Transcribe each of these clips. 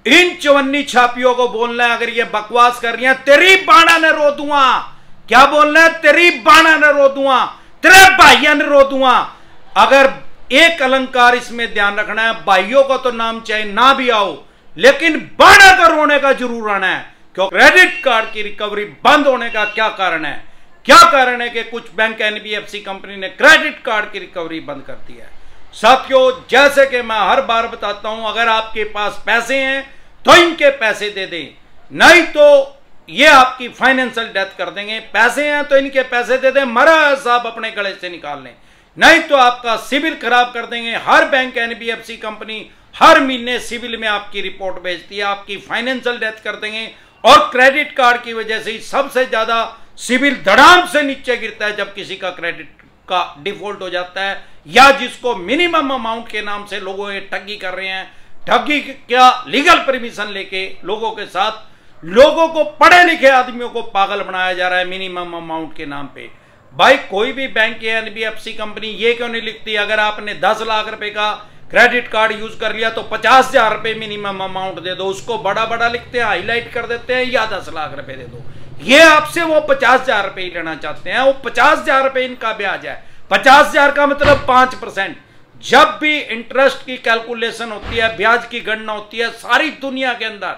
इन चवन्नी छापियों को बोलना है, अगर ये बकवास कर रही है, तेरी बाणा ने रो दूंगा। क्या बोलना है? तेरी बाणा ने रो दूंगा, तेरे भाइयों ने रो दूंगा। अगर एक अलंकार इसमें ध्यान रखना है, भाइयों का तो नाम चाहे ना भी आओ, लेकिन बाणा का रोने का जरूर आना है। क्यों? क्रेडिट कार्ड की रिकवरी बंद होने का क्या कारण है? क्या कारण है कि कुछ बैंक एनबीएफसी कंपनी ने क्रेडिट कार्ड की रिकवरी बंद कर दी है। साथियों, जैसे कि मैं हर बार बताता हूं, अगर आपके पास पैसे हैं तो इनके पैसे दे दें, नहीं तो ये आपकी फाइनेंशियल डेथ कर देंगे। पैसे हैं तो इनके पैसे दे दें, मरा साहब अपने गले से निकाल लें, नहीं तो आपका सिविल खराब कर देंगे। हर बैंक एनबीएफसी कंपनी हर महीने सिविल में आपकी रिपोर्ट भेजती है, आपकी फाइनेंशियल डेथ कर देंगे। और क्रेडिट कार्ड की वजह से सबसे ज्यादा सिविल धड़ाम से नीचे गिरता है जब किसी का क्रेडिट का डिफॉल्ट हो जाता है, या जिसको मिनिमम अमाउंट के नाम से लोगों ये ठगी कर रहे हैं। ठगी क्या, लीगल परमिशन लेके लोगों के साथ, लोगों को, पढ़े लिखे आदमियों को पागल बनाया जा रहा है मिनिमम अमाउंट के नाम पे। भाई कोई भी बैंक या एनबीएफसी कंपनी ये क्यों नहीं लिखती, अगर आपने 10 लाख रुपए का क्रेडिट कार्ड यूज कर लिया तो 50,000 रुपए मिनिमम अमाउंट दे दो। उसको बड़ा बड़ा लिखते हैं, हाईलाइट कर देते हैं, या 10 लाख रुपए दे दो। ये आपसे वो 50,000 रुपए ही लेना चाहते हैं। वो 50,000 रुपए इनका ब्याज है। 50,000 का मतलब 5%। जब भी इंटरेस्ट की कैलकुलेशन होती है, ब्याज की गणना होती है, सारी दुनिया के अंदर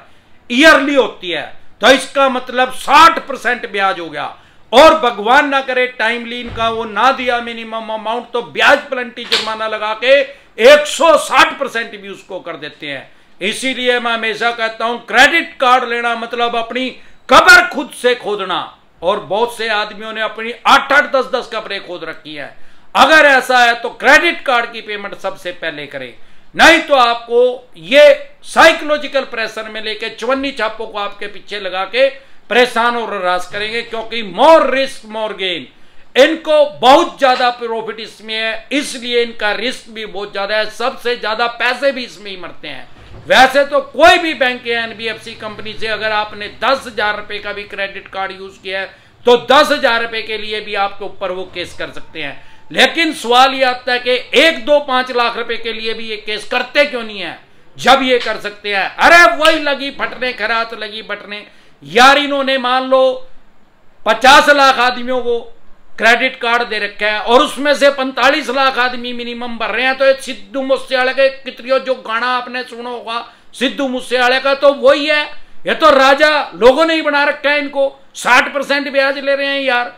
ईयरली होती है, तो इसका मतलब 60% ब्याज हो गया। और भगवान ना करे टाइमली इनका वो ना दिया मिनिमम अमाउंट, तो ब्याज पेनल्टी जुर्माना लगा के 160% भी उसको कर देते हैं। इसीलिए मैं हमेशा कहता हूं, क्रेडिट कार्ड लेना मतलब अपनी कब्र खुद से खोदना। और बहुत से आदमियों ने अपनी 8-8, 10-10 कब्रें खोद रखी है। अगर ऐसा है तो क्रेडिट कार्ड की पेमेंट सबसे पहले करें, नहीं तो आपको ये साइकोलॉजिकल प्रेशर में लेके चवन्नी छापों को आपके पीछे लगा के परेशान और हरास करेंगे। क्योंकि मोर रिस्क मोर गेन, इनको बहुत ज्यादा प्रॉफिट इसमें है, इसलिए इनका रिस्क भी बहुत ज्यादा है। सबसे ज्यादा पैसे भी इसमें ही मरते हैं। वैसे तो कोई भी बैंक या एनबीएफसी कंपनी से अगर आपने 10,000 रुपए का भी क्रेडिट कार्ड यूज किया है तो 10,000 रुपए के लिए भी आपके ऊपर वो केस कर सकते हैं। लेकिन सवाल ये आता है कि 1, 2, 5 लाख रुपए के लिए भी ये केस करते क्यों नहीं है, जब ये कर सकते हैं। अरे वही लगी फटने, खरात लगी बटने। यार इन्होंने मान लो 50 लाख आदमियों को क्रेडिट कार्ड दे रखा है और उसमें से 45 लाख आदमी मिनिमम भर रहे हैं। तो एक सिद्धू मूसेवाले के कितरियों जो गाना आपने सुना होगा सिद्धू मूसेवाले का, तो वही है। ये तो राजा लोगों ने ही बना रखा है इनको। 60% ब्याज ले रहे हैं यार।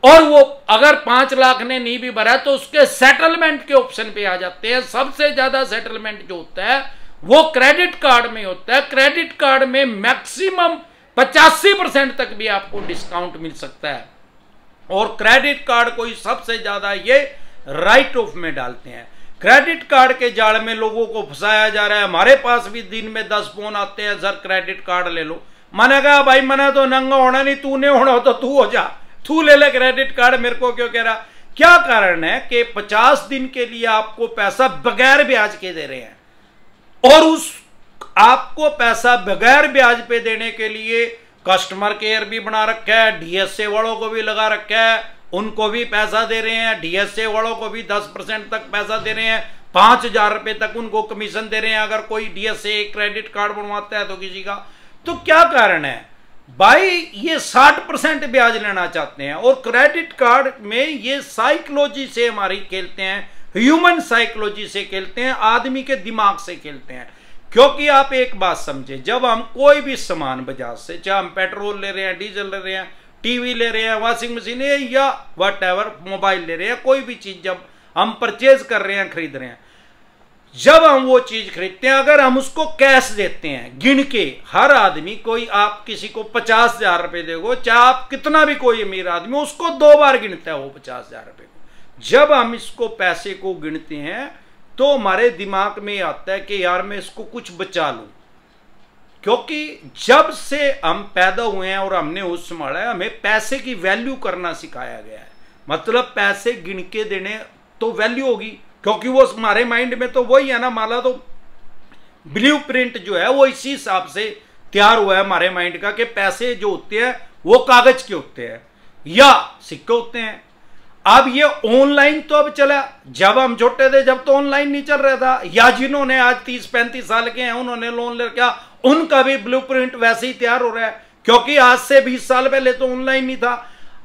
और वो अगर 5 लाख ने नहीं भी भरा तो उसके सेटलमेंट के ऑप्शन पे आ जाते हैं। सबसे ज्यादा सेटलमेंट जो होता है वो क्रेडिट कार्ड में होता है। क्रेडिट कार्ड में मैक्सिमम 85% तक भी आपको डिस्काउंट मिल सकता है। और क्रेडिट कार्ड को ही सबसे ज्यादा ये राइट ऑफ में डालते हैं। क्रेडिट कार्ड के जाल में लोगों को फंसाया जा रहा है। हमारे पास भी दिन में 10 फोन आते हैं, सर क्रेडिट कार्ड ले लो। मैंने कहा भाई मैंने तो नंगा होना नहीं, तूने होना तो तू हो जा, तू ले ले क्रेडिट कार्ड, मेरे को क्यों कह रहा। क्या कारण है कि 50 दिन के लिए आपको पैसा बगैर ब्याज के दे रहे हैं, और उस आपको पैसा बगैर ब्याज पे देने के लिए कस्टमर केयर भी बना रखा है, डीएसए वालों को भी लगा रखा है, उनको भी पैसा दे रहे हैं। डीएसए वालों को भी 10% तक पैसा दे रहे हैं, 5,000 रुपए तक उनको कमीशन दे रहे हैं अगर कोई डीएसए क्रेडिट कार्ड बनवाता है तो किसी का। तो क्या कारण है भाई, ये 60% ब्याज लेना चाहते हैं। और क्रेडिट कार्ड में ये साइकोलॉजी से हमारी खेलते हैं, ह्यूमन साइकोलॉजी से खेलते हैं, आदमी के दिमाग से खेलते हैं। क्योंकि आप एक बात समझे, जब हम कोई भी सामान बाजार से, चाहे हम पेट्रोल ले रहे हैं, डीजल ले रहे हैं, टीवी ले रहे हैं, वॉशिंग मशीन या व्हाटएवर, मोबाइल ले रहे हैं, कोई भी चीज जब हम परचेज कर रहे हैं, खरीद रहे हैं, जब हम वो चीज खरीदते हैं, अगर हम उसको कैश देते हैं गिन के, हर आदमी, कोई आप किसी को 50,000 रुपए देगो, चाहे आप कितना भी कोई अमीर आदमी, उसको 2 बार गिनता है वो 50,000 रुपए को। जब हम इसको पैसे को गिनते हैं तो हमारे दिमाग में आता है कि यार मैं इसको कुछ बचा लूं। क्योंकि जब से हम पैदा हुए हैं और हमने होश संभाला है, हमें पैसे की वैल्यू करना सिखाया गया है। मतलब पैसे गिन के देने तो वैल्यू होगी, क्योंकि वो हमारे माइंड में तो वही है ना। माला तो ब्लूप्रिंट जो है वो इसी हिसाब से तैयार हुआ है हमारे माइंड का कि पैसे जो होते हैं वो कागज के होते हैं या सिक्के होते हैं। अब ये ऑनलाइन तो अब चला, जब हम छोटे थे जब तो ऑनलाइन नहीं चल रहा था, या जिन्होंने आज 30-35 साल के हैं उन्होंने लोन ले क्या उनका भी ब्लूप्रिंट वैसे ही तैयार हो रहा है, क्योंकि आज से 20 साल पहले तो ऑनलाइन नहीं था।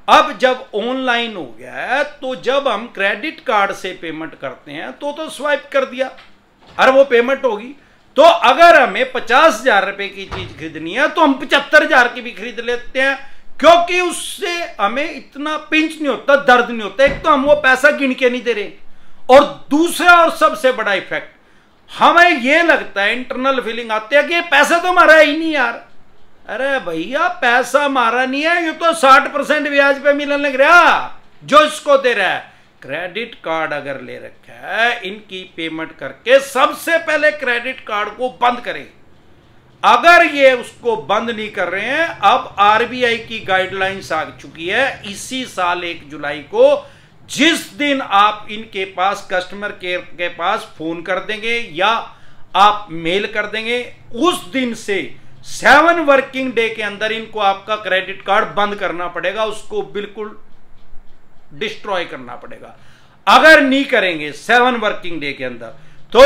अब जब ऑनलाइन हो गया है तो जब हम क्रेडिट कार्ड से पेमेंट करते हैं तो स्वाइप कर दिया और वो पेमेंट होगी। तो अगर हमें 50,000 रुपए की चीज खरीदनी है तो हम 75,000 की भी खरीद लेते हैं, क्योंकि उससे हमें इतना पिंच नहीं होता, दर्द नहीं होता। एक तो हम वो पैसा गिन के नहीं दे रहे, और दूसरा और सबसे बड़ा इफेक्ट हमें ये लगता है, इंटरनल फीलिंग आती है कि ये पैसा तो हमारा ही नहीं यार। अरे भैया पैसा हमारा नहीं है, ये तो 60% ब्याज पे मिलने लग रहा जो इसको दे रहा है। क्रेडिट कार्ड अगर ले रखा है, इनकी पेमेंट करके सबसे पहले क्रेडिट कार्ड को बंद करें। अगर ये उसको बंद नहीं कर रहे हैं, अब आरबीआई की गाइडलाइंस आ चुकी है इसी साल 1 जुलाई को, जिस दिन आप इनके पास कस्टमर केयर के पास फोन कर देंगे या आप मेल कर देंगे, उस दिन से 7 वर्किंग डे के अंदर इनको आपका क्रेडिट कार्ड बंद करना पड़ेगा, उसको बिल्कुल डिस्ट्रॉय करना पड़ेगा। अगर नहीं करेंगे 7 वर्किंग डे के अंदर, तो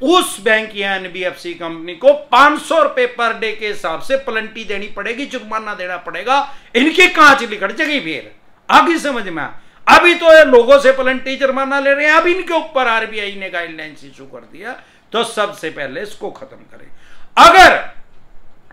उस बैंक या एनबीएफसी कंपनी को 500 रुपए पर डे के हिसाब से पेनल्टी देनी पड़ेगी, जुर्माना देना पड़ेगा। इनकी कांच लिकड़ जाएगी। फिर आगे समझ में, अभी तो ये लोगों से पेनल्टी जुर्माना ले रहे हैं, अब इनके ऊपर आरबीआई ने गाइडलाइंस इशू कर दिया, तो सबसे पहले इसको खत्म करें। अगर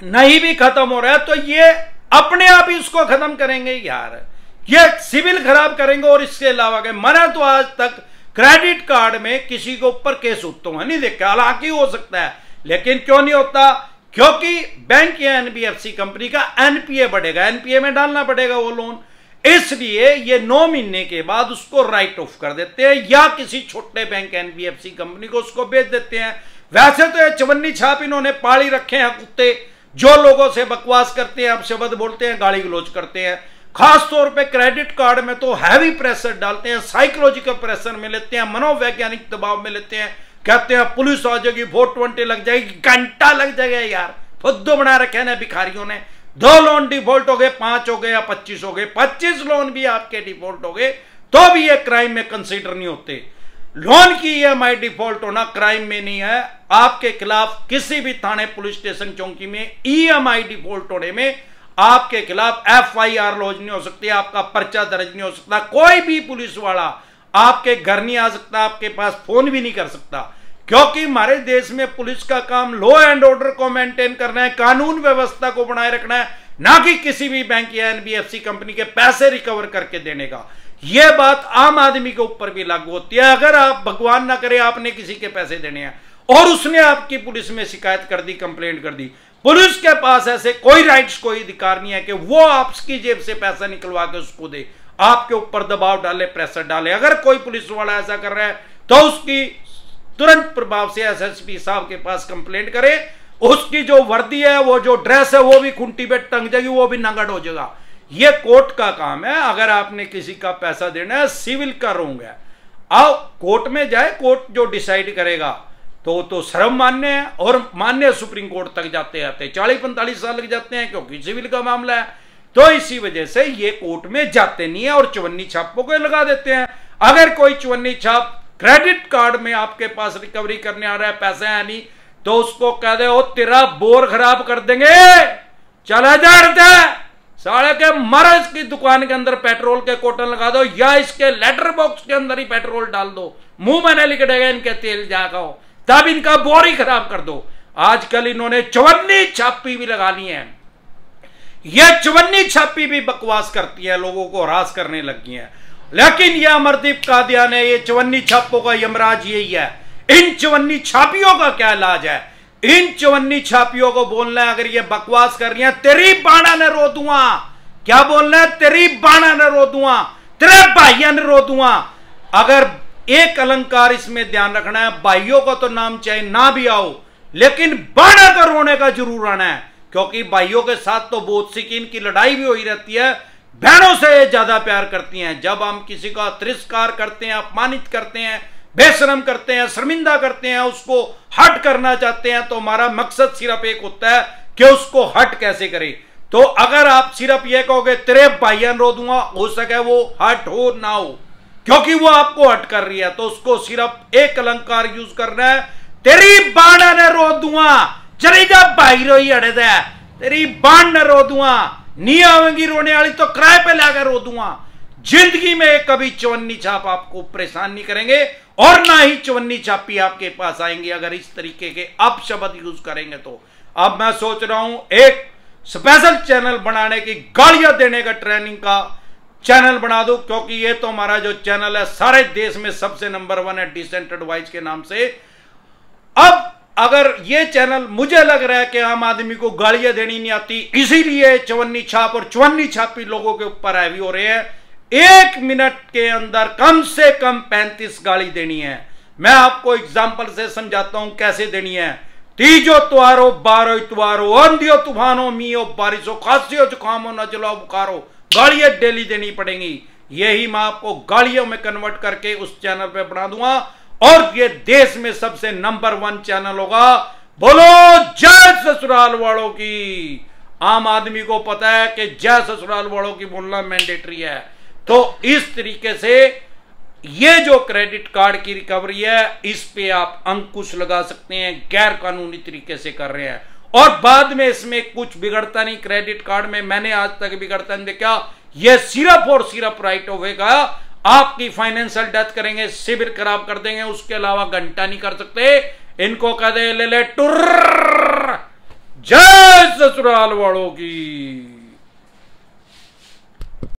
नहीं भी खत्म हो रहा है तो ये अपने आप ही उसको खत्म करेंगे यार, ये सिविल खराब करेंगे। और इसके अलावा मैंने तो आज तक क्रेडिट कार्ड में किसी के ऊपर केस होता हुआ नहीं देखा, हालांकि हो सकता है, लेकिन क्यों नहीं होता? क्योंकि बैंक या एनबीएफसी कंपनी का एनपीए बढ़ेगा, एनपीए में डालना पड़ेगा वो लोन, इसलिए ये 9 महीने के बाद उसको राइट ऑफ कर देते हैं या किसी छोटे बैंक एनबीएफसी कंपनी को उसको बेच देते हैं। वैसे तो ये चवन्नी छाप इन्होंने पाली रखे हैं कुत्ते, जो लोगों से बकवास करते हैं, आप शब्द बोलते हैं, गाली गलौज करते हैं। खास तौर पे क्रेडिट कार्ड में तो हैवी प्रेशर डालते हैं, साइकोलॉजिकल प्रेशर में लेते हैं, मनोवैज्ञानिक दबाव में लेते हैं। कहते हैं पुलिस आ जाएगी, 420 लग जाएगी, घंटा लग जाएगा यार। फुद्दू बना रखे ना भिखारियों ने। 2 लोन डिफॉल्ट हो गए, 5 हो गए या 25 हो गए, 25 लोन भी आपके डिफॉल्ट हो गए तो भी ये क्राइम में कंसीडर नहीं होते। लोन की ईएमआई डिफॉल्ट होना क्राइम में नहीं है। आपके खिलाफ किसी भी थाने, पुलिस स्टेशन, चौकी में ईएमआई डिफॉल्ट होने में आपके खिलाफ एफआईआर लॉन्च नहीं हो सकती, आपका पर्चा दर्ज नहीं हो सकता। कोई भी पुलिस वाला आपके घर नहीं आ सकता, आपके पास फोन भी नहीं कर सकता, क्योंकि हमारे देश में पुलिस का काम लॉ एंड ऑर्डर को मेंटेन करना है, कानून व्यवस्था को बनाए रखना है, ना कि किसी भी बैंक या एनबीएफसी कंपनी के पैसे रिकवर करके देने का। यह बात आम आदमी के ऊपर भी लागू होती है। अगर आप, भगवान ना करे, आपने किसी के पैसे देने हैं और उसने आपकी पुलिस में शिकायत कर दी, कंप्लेंट कर दी, पुलिस के पास ऐसे कोई राइट्स, कोई अधिकार नहीं है कि वो आपकी जेब से पैसा निकलवा के उसको दे, आपके ऊपर दबाव डाले, प्रेशर डाले। अगर कोई पुलिस वाला ऐसा कर रहा है तो उसकी तुरंत प्रभाव से एसएसपी साहब के पास कंप्लेंट करे, उसकी जो वर्दी है, वो जो ड्रेस है, वो भी खूंटी पे टंग जाएगी, वो भी नंगड़ हो जाएगा। ये कोर्ट का काम है। अगर आपने किसी का पैसा देना है, सिविल का रोंग है, आओ कोर्ट में जाए, कोर्ट जो डिसाइड करेगा तो सर्व मान्य है, और मान्य सुप्रीम कोर्ट तक जाते आते 40-45 साल लग जाते हैं, क्योंकि सिविल का मामला है। तो इसी वजह से ये कोर्ट में जाते नहीं है और चवन्नी छापों को लगा देते हैं। अगर कोई चवन्नी छाप क्रेडिट कार्ड में आपके पास रिकवरी करने आ रहा है, पैसे है नहीं, तो उसको कह दे ओ तेरा बोर खराब कर देंगे, चला जा साले के मर, इसकी दुकान के अंदर पेट्रोल के कोटन लगा दो या इसके लेटर बॉक्स के अंदर ही पेट्रोल डाल दो, मुंह में लिख देगा इनके तेल जागा, तब इनका बोर ही खराब कर दो। आजकल इन्होंने चवन्नी छापी भी लगा ली है। यह चवन्नी छापी भी बकवास करती है, लोगों को हरास करने लगी है। लेकिन यह अमरदीप कादियान है, ये चवन्नी छापों का यमराज यही है। इन चवन्नी छापियों का क्या इलाज है? इन चवन्नी छापियों को बोलना है, अगर ये बकवास कर रही है, तेरी बाणा ने रो दूंगा। क्या बोलना है? तेरी बाणा ने रो दूंगा, तेरे भाइयों ने रो दूंगा। अगर एक अलंकार इसमें ध्यान रखना है, भाइयों का तो नाम चाहे ना भी आओ, लेकिन बाणा का रोने का जरूर आना है, क्योंकि भाइयों के साथ तो बहुत सी इनकी लड़ाई भी हो ही रहती है, बहनों से ज्यादा प्यार करती हैं। जब हम किसी का तिरस्कार करते हैं, अपमानित करते हैं, बेशरम करते हैं, शर्मिंदा करते हैं, उसको हट करना चाहते हैं, तो हमारा मकसद सिर्फ एक होता है कि उसको हट कैसे करें। तो अगर आप सिर्फ ये कहोगे तेरे भाइयों रो दूंगा, हो सके वो हट हो ना हो, क्योंकि वो आपको हट कर रही है, तो उसको सिर्फ एक अलंकार यूज करना है, तेरी बाणा ने रो दूंगा, चली भाई रोई अड़े दे तेरी बाण न रो दूंगा, नहीं आवेंगी रोने वाली तो किराए पे लाकर रो दूंगा। जिंदगी में कभी चवन्नी छाप आपको परेशान नहीं करेंगे और ना ही चवन्नी छापी आपके पास आएंगे अगर इस तरीके के अपशब्द यूज करेंगे तो। अब मैं सोच रहा हूं एक स्पेशल चैनल बनाने की, गालियां देने का ट्रेनिंग का चैनल बना दूं, क्योंकि ये तो हमारा जो चैनल है सारे देश में सबसे नंबर 1 है डिसेंट एडवाइस के नाम से। अब अगर ये चैनल मुझे लग रहा है कि आम आदमी को गालियां देनी नहीं आती, इसीलिए चवन्नी छाप और चवन्नी छापी लोगों के ऊपर हैवी हो रहे हैं। 1 मिनट के अंदर कम से कम 35 गाली देनी है। मैं आपको एग्जाम्पल से समझाता हूं कैसे देनी है। तीजो त्वारो, 12 इतवारो, आंधियो तूफानो, मीओ बारिशो, खांसियो जुकामो, नजलो बुखारो, गालियां डेली देनी पड़ेंगी। यही मैं आपको गालियों में कन्वर्ट करके उस चैनल पे बना दूंगा और ये देश में सबसे नंबर 1 चैनल होगा। बोलो जय ससुराल वालों की। आम आदमी को पता है कि जय ससुराल वालों की बोलना मैंडेटरी है। तो इस तरीके से ये जो क्रेडिट कार्ड की रिकवरी है इस पे आप अंकुश लगा सकते हैं, गैर कानूनी तरीके से कर रहे हैं और बाद में इसमें कुछ बिगड़ता नहीं। क्रेडिट कार्ड में मैंने आज तक बिगड़ता नहीं देखा। ये सिर्फ और सिर्फ राइट होगा, आपकी फाइनेंशियल डेथ करेंगे, सिविल खराब कर देंगे, उसके अलावा घंटा नहीं कर सकते। इनको कह दे ले ले टुर्र। जय ससुराल वालों की।